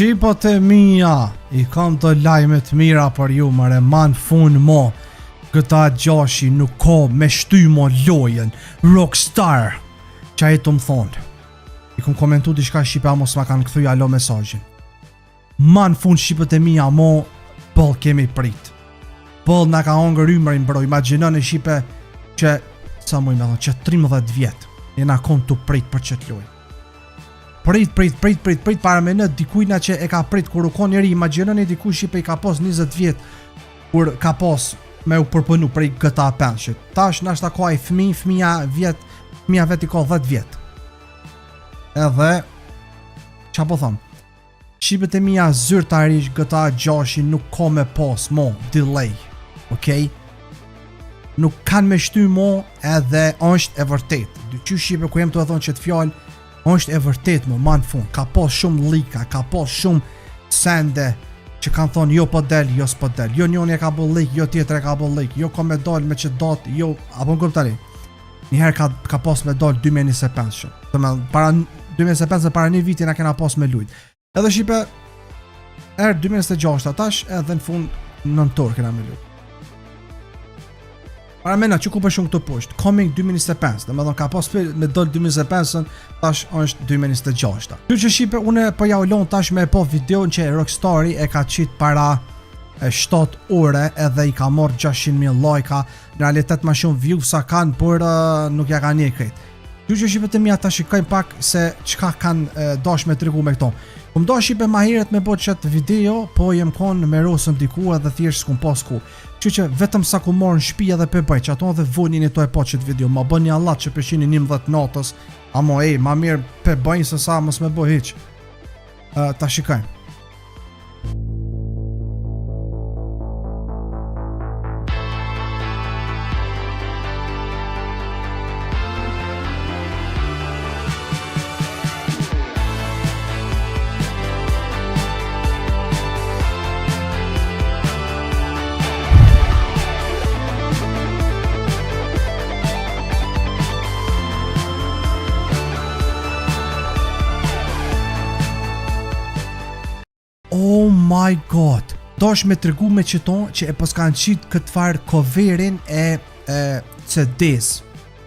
Shqipët e mija, i kam të lajmet mira për ju, mare man fun mo. Këta gjashi nuk ko me shty mo lojen, Rockstar. Qa e të më thonë. I kom komentu diçka Shqipe, a mos ma kanë këthuj alo mesajin. Man fun Shqipët e mija mo, bëll kemi prit. Bëll na ka hongër ymërin bro, imaginon e Shqipe që, sa mu i me thonë, që 13 vjet, jena kon të prit për qëtë loj. Prit, para me në dikujna që e ka prit kur u kon njeri, imaginoni dikuj Shqipe i ka pos 20 vjet, kur ka pos me u përpënu prej këta penshit. Tash nashta ka i fëmija vet i ka 10 vjet. Edhe, qa po thom, Shqipët e mija zyrtarish këta gjashi nuk ka me pos mo, delay, okej? Nuk kanë me shty mo edhe është e vërtet. Dyqy Shqipe ku jem të e thonë që të fjallë, është e vërtet më man fun, ka pos shumë lika, ka pos shumë sende që kanë thonë jo po del, jo s'po del, jo njoni e ka bo lik, jo tjetër e ka bo lik, jo ka me dal me që datë, jo, apo në tani. Njëherë ka pos me dal 2025 shumë, para 2025 dhe para një viti na kena pos me lujt. Edhe Shqipe, 2026 atash edhe në fund nëntor kena me lujt. Para mena që ku për shumë këtu poshtë, coming 2025, dhe me thonë ka pas për me dollë 2025, tash është 2026. Që që Shqipe, une për ja ullon tash me po video në që Rockstari e ka qitë para 7 ore edhe i ka morë 600.000 lajka, në realitet ma shumë view sa kanë, por nuk ja ka një krejt. Që që Shqipe të mija ta shikojnë pak se qka kanë dash me trigu me këto. Kum do Shqipe ma heret me bo qëtë video, po jem konë me rosën diku edhe thjesht s'kum pas ku. Që vetëm sa ku morë në shpia dhe pe bëj, që ato dhe vonin e to e po qëtë video, ma bën një allat që përshini 11 natës, amo ma mirë pe bëjnë se sa mos me bëj hiq. Ta shikajnë. Oh my god, dosh me tregu me qëton që e pos kanë qitë këtë farë coverin e CD-s,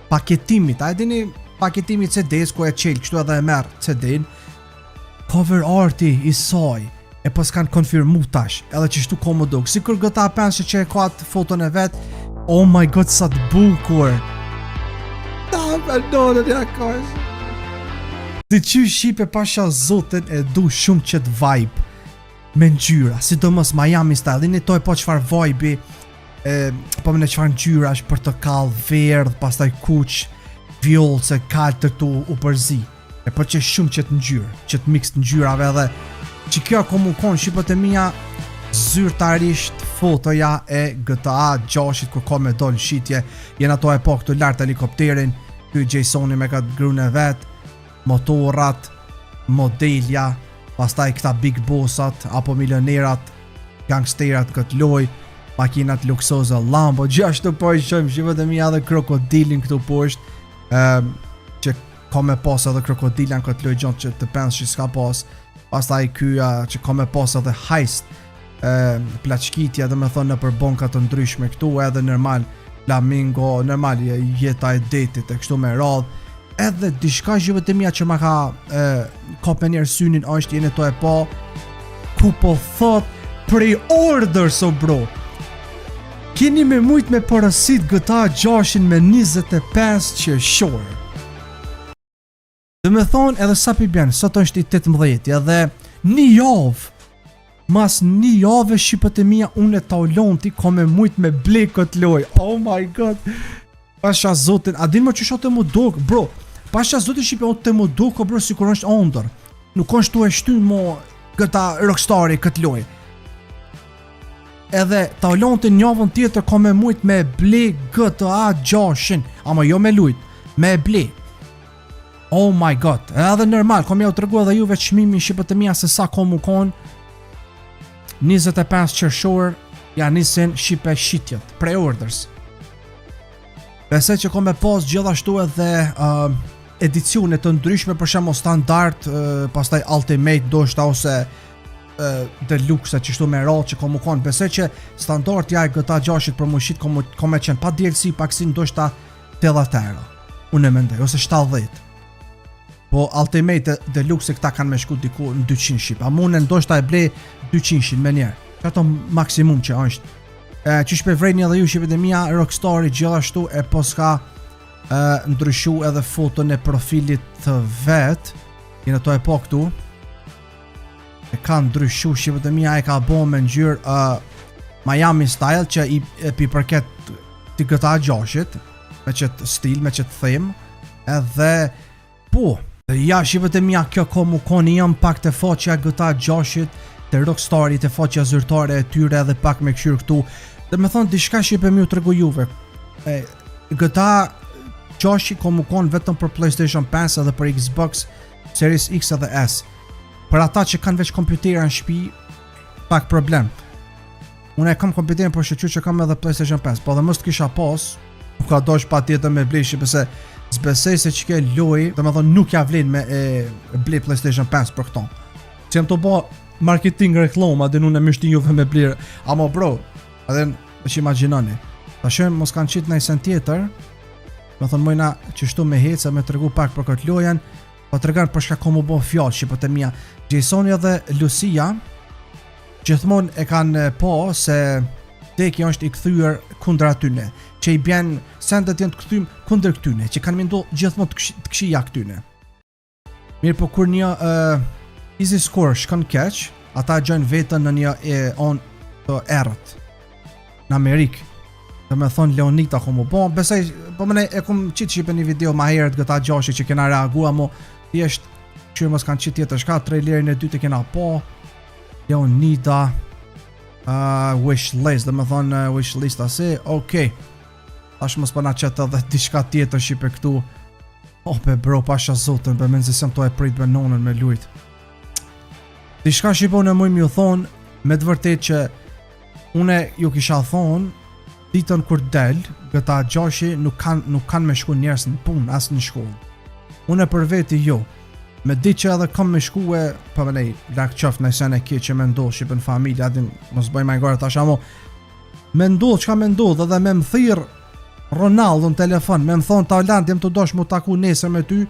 paketimit, a e dini paketimit CD-s ku e qelë, kështu edhe e merë CD-n, cover arti i saj, e pos kanë konfirmu tash, edhe që shtu komodok, si kur gëta pensë që e ka atë foton e vetë, oh my god, sa të bukur, ta përdojnë një akash, të që Shqipe pasha zotin e du shumë qëtë vibe, me ngjyra, sidomos Miami style, një toj po qfar vibe, po me në qfar ngjyra është portokall, verdh, pastaj kuq, vjoll, se kaltër tu u përzi, e po që shumë qëtë ngjyrë, qëtë mix ngjyrave edhe, që kjo komu konë Shqipët e mija, zyrtarisht fotoja e GTA 6 kur ka me dollë shitje, jena to e po këtu lartë helikopterin, këj Jasoni me këtë grune vet, motorat, modelja, pastaj këta big bossat, apo milionerat, gangsterat këtë loj, makinat luksoze, Lambo, gjashtu po i shojmë Shqipët e mija dhe krokodilin këtu poshtë, që ka me pas edhe krokodilin këtë loj gjonë që të pensë që s'ka pas, pastaj kyja që ka me pas edhe heist, plaçkitja dhe me thonë në përbonkat të ndryshme këtu, edhe normal, flamingo, normal jeta e detit e kështu me radhë, edhe dishka Shqipët e mija që ma ka kop me njerë synin është jene to e po ku po thot pre-order so bro keni me mujt me përësit GTA 6 me 25 qershor dhe me thonë edhe sa pi bjen sot është i 18 edhe një javë mas një javë Shqipët e mija unë e taulonti ka me mujt me blekët loj oh my god pasha zotin a din më që shote mu dok bro pasha zotin Shqipe o të mu doko bro si kur është ondër nuk është tu e shty mo këta Rockstari këtë loj edhe ta olon të njavën tjetër ka me mujt me ble GTA 6 ama jo me lujt me ble oh my god edhe normal kom ja u tërgu edhe juve qmimi Shqipët e mija se sa kom u kon 25 qershor ja nisin Shqipe shitjet pre-orders besoj që kom me pas gjithashtu edhe edicione të ndryshme për shembull standard, pastaj ultimate ndoshta ose deluxe që shtu me rallë që komu kon. Besoj që standardja e GTA 6 për mushit komu qenë pa DLC paksin ndoshta 80 euro. Unë e mendoj, ose 70. Po Ultimate Deluxe këta kanë me shku diku në 200 shqip. A mune ndoshta e ble 200 me njerë. Këto maksimum që është. Që shpe vrejni edhe ju shqipet e mija, Rockstar gjithashtu e po s'ka ndryshu edhe foton e profilit të vet. Jene to e po këtu. E ka ndryshu shqipet e mija, e ka bo me ngjyrë Miami style që i përket të GTA 6-it, me qëtë stil, me qëtë theme, edhe po, ja shqipet e mija kjo komu koni jam pak të faqja GTA 6-it, të Rockstarit, të faqja zyrtare e tyre edhe pak me këshyrë këtu, dhe me thonë dishka shqip e mi u të regu juve, GTA 6 komu kon vetëm për PlayStation 5 edhe për Xbox Series X edhe S. Për ata që kanë veç kompjutera në shtëpi, pak problem. Unë e kam kompjuterin për shqyqy që kam edhe PlayStation 5, po dhe mos të kisha pas, nuk ka dosh pa tjetër me bleshi, pëse zbesej se që ke loj, dhe me thonë nuk ja vlen me ble PlayStation 5 për këto. Që jem të bo marketing reklam, adhe unë e mishtin juve me blirë, amo bro, adhe që imaginoni. Ta shumë mos kanë qitë në isen tjetër, me thonë mojna që shtu me heca, me të regu pak për këtë lojen, po të regan për shka komu bo fjallë që për të mija. Jasoni dhe Lucia gjithmon e kanë po se Deki është i kthyer kundër atyne, që i bjen sendet janë të kthym kundër këtyne, që kanë mendu gjithmon të këshia këtyne. Mirë po kur një easy score shkon keq, ata gjojnë vetën në një on të erët në Amerikë. Dhe me thonë Leonita komu bo, besaj, po mëne e kum qitë shipe një video ma herët GTA 6 që kena reagua, mo thjesht që mos kanë qitë tjetër shka, trailerin e dytë kena po, Leonita, wishlist, dhe me thonë wishlist asi, okej. Tash mos përna qëtë edhe diçka tjetër shipe këtu, pe bro, pasha zotën, be menzisem to e prit be nonën me lujt. Diçka shipe unë e muj mi u thonë, me të vërtet që une ju kisha thonë, ditën kur del, GTA 6 nuk kanë me shku njerës në punë, asë në shkollë. Unë e për veti jo, me di që edhe kam me shku e, pa me nej, lak qëftë në sen e kje që me ndohë shqipën familja, adin, mos bëj ma i gore tash, amo, me ndohë, qka me ndohë, dhe me më thirë Ronaldo në telefon, me më thonë Tauland, jem të dosh mu taku nesër me ty,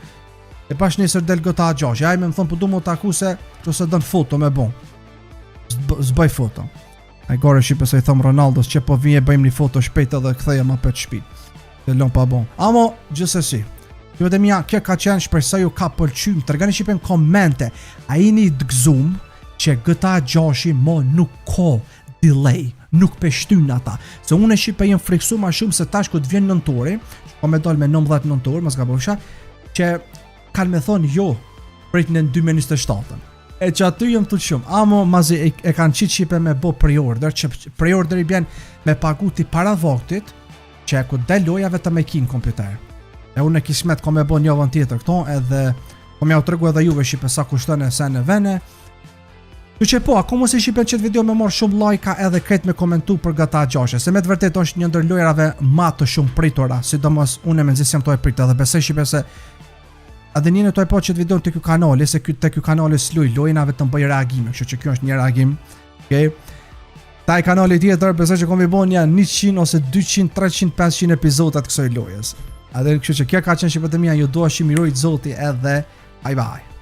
e pash nesër del GTA 6, aj me më thonë po du mu taku se dënë foto me bon, zbëj foto. A i gore shqipe se i thëmë Ronaldos që po vije bëjmë një foto shpejt edhe këtheja ma për të shpit. Dhe lon pa bon. Amo, gjithsesi. Jo dhe mja, kjo ka qenë shpresoj ju ka pëlqym. Të regani shqipe në komente. A i një dëgzum që GTA 6 mo nuk ko delay. Nuk peshtynë ata. Se unë e shqipe jem friksu ma shumë se tash ku të vjen nëntori, po me dol me 19 nëntori, mas ka bësha, që kanë me thonë jo, prit në 2027. E që aty jëm të shumë, amo mazi e kanë qitë shqipe me bo pre-order, që pre-order i bjen me paguti para vaktit, që e ku del loja vetëm me kinë kompjuter. E unë e kismet kom e bo njëvën tjetër këto, edhe kom ja u tregu edhe juve shqipe sa kushtën e sen e vene. Që po, ako mos e shqipen qëtë video me morë shumë lajka edhe kret me komentu për GTA 6, se me të vërtet është një ndër lojrave ma të shumë pritura, sidomos unë e menzis jam to e pritë, edhe besej shqipe se adhe njënë të e po qëtë video të kjo kanali, se të kjo kanali s'luj, lojna vetëm bëj reagime, kështu që kjo është një reagim, okay? Ta i kanali tjetër, besoj që kom i bo një 100 ose 200, 300, 500 epizodat kësoj lojës. Adhe kështu që kjo ka qenë shqipët e mija, ju doa shimirojt zoti edhe, bye bye.